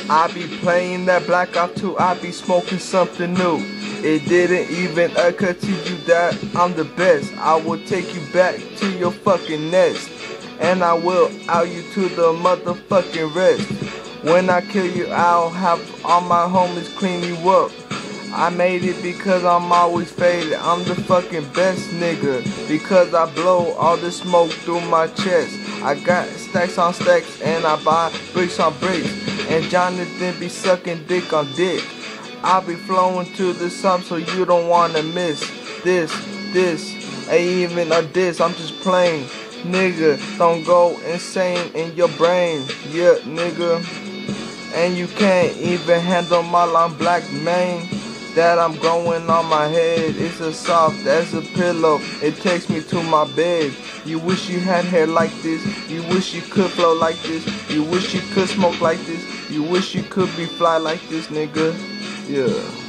I be playing that Black Ops 2, I be smoking something new. It didn't even occur to you that I'm the best. I will take you back to your fucking nest, and I will out you to the motherfucking rest. When I kill you, I'll have all my homies clean you up. I made it because I'm always faded. I'm the fucking best nigga, because I blow all the smoke through my chest. I got stacks on stacks and I buy bricks on bricks, and Jonathan be sucking dick on dick. I'll be flowing to the sub so you don't wanna miss this, ain't even a diss, I'm just playing. Nigga, don't go insane in your brain, yeah nigga. And you can't even handle my long black mane that I'm growing on my head. It's as soft as a pillow, it takes me to my bed. You wish you had hair like this, you wish you could flow like this, you wish you could smoke like this, you wish you could be fly like this, nigga. Yeah.